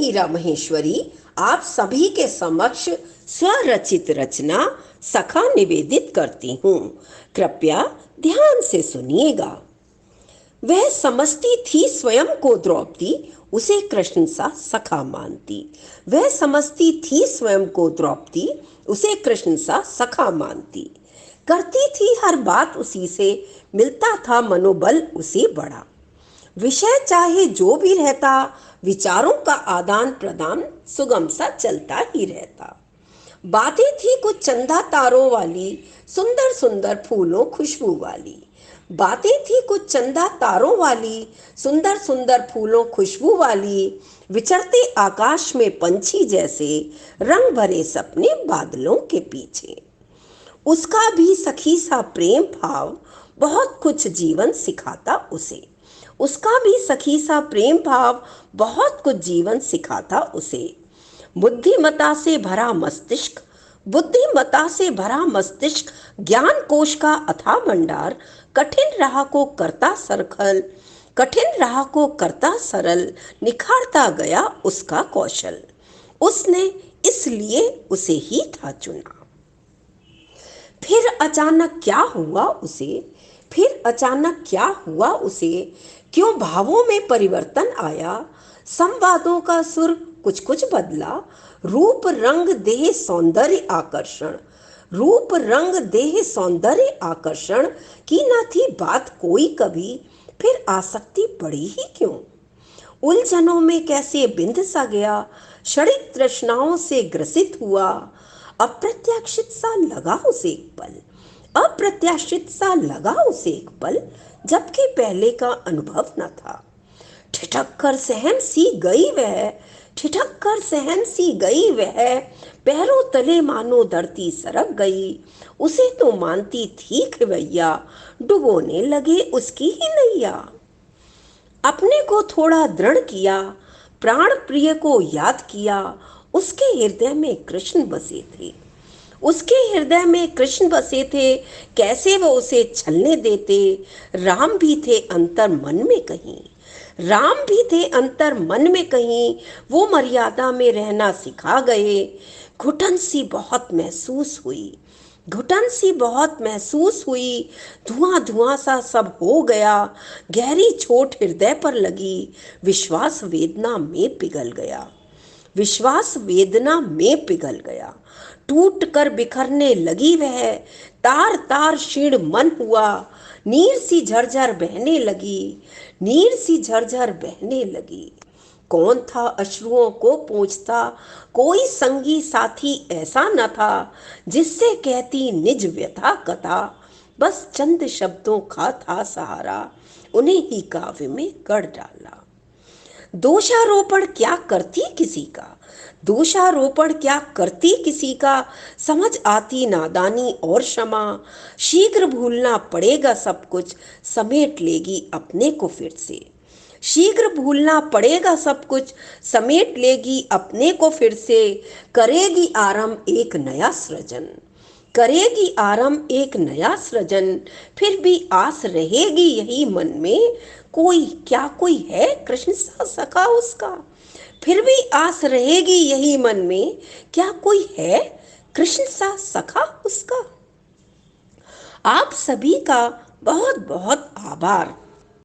मीरा महेश्वरी आप सभी के समक्ष स्वरचित रचना सखा निवेदित करती हूँ। कृपया ध्यान से सुनिएगा। वह समझती थी स्वयं को द्रौपदी, उसे कृष्ण सा सखा मानती। वह समझती थी स्वयं को द्रौपदी, उसे कृष्ण सा सखा मानती। करती थी हर बात उसी से, मिलता था मनोबल उसे बड़ा। विषय चाहे जो भी रहता, विचारों का आदान प्रदान सुगम सा चलता ही रहता। बातें थी कुछ चंदा तारों वाली, सुंदर सुंदर फूलों खुशबू वाली। बातें थी कुछ चंदा तारों वाली, सुंदर सुंदर फूलों खुशबू वाली। विचरते आकाश में पंछी जैसे, रंग भरे सपने बादलों के पीछे। उसका भी सखी सा प्रेम भाव बहुत कुछ जीवन सिखाता उसे। उसका भी सखी सा प्रेम भाव बहुत कुछ जीवन सिखाता उसे। बुद्धिमता से भरा मस्तिष्क, बुद्धिमता से भरा मस्तिष्क, ज्ञान कोश का अथाह भंडार, कठिन राह को करता सरल, कठिन राह को करता सरल, निखारता गया उसका कौशल। उसने इसलिए उसे ही था चुना। फिर अचानक क्या हुआ उसे, फिर अचानक क्या हुआ उसे, क्यों भावों में परिवर्तन आया। संवादों का सुर कुछ कुछ बदला, रूप रंग देह सौंदर्य आकर्षण, रूप रंग देह सौंदर्य आकर्षण की ना थी बात कोई कभी। फिर आसक्ति बढ़ी ही क्यों, उलझनों में कैसे बिंध सा गया, क्षणिक तृष्णाओं से ग्रसित हुआ। अप्रत्याशित सा लगा उसे एक पल, अप्रत्याशित सा लगा उसे एक पल, जबकि पहले का अनुभव न था। ठिठक कर सहम सी गई वह, ठिठक कर सहम सी गई वह, पैरों तले मानो धरती सरक गई। उसे तो मानती थी खिवैया, डुबोने लगे उसकी ही नैया। अपने को थोड़ा दृढ़ किया, प्राण प्रिय को याद किया। उसके हृदय में कृष्ण बसे थे, उसके हृदय में कृष्ण बसे थे, कैसे वो उसे छलने देते। राम भी थे अंतर मन में कहीं, राम भी थे अंतर मन में कहीं, वो मर्यादा में रहना सिखा गए। घुटन सी बहुत महसूस हुई, घुटन सी बहुत महसूस हुई, धुआं धुआं सा सब हो गया। गहरी चोट हृदय पर लगी, विश्वास वेदना में पिघल गया, विश्वास वेदना में पिघल गया। टूट कर बिखरने लगी वह, तार तार क्षीण मन हुआ। नीर सी झरझर बहने लगी, नीर सी झरझर बहने लगी। कौन था अश्रुओं को पोंछता, कोई संगी साथी ऐसा न था, जिससे कहती निज व्यथा कथा। बस चंद शब्दों का था सहारा, उन्हें ही काव्य में गढ़ डाला। दोषारोपण क्या करती किसी का, दोषारोपण क्या करती किसी का, समझ आती नादानी और क्षमा। शीघ्र भूलना पड़ेगा सब कुछ, समेट लेगी अपने को फिर से। शीघ्र भूलना पड़ेगा सब कुछ, समेट लेगी अपने को फिर से। करेगी आरंभ एक नया सृजन, करेगी आरंभ एक नया सृजन। फिर भी आस रहेगी यही मन में, कोई क्या कोई है कृष्ण सा सखा उसका। फिर भी आस रहेगी यही मन में, क्या कोई है कृष्ण सा सखा उसका। आप सभी का बहुत बहुत आभार।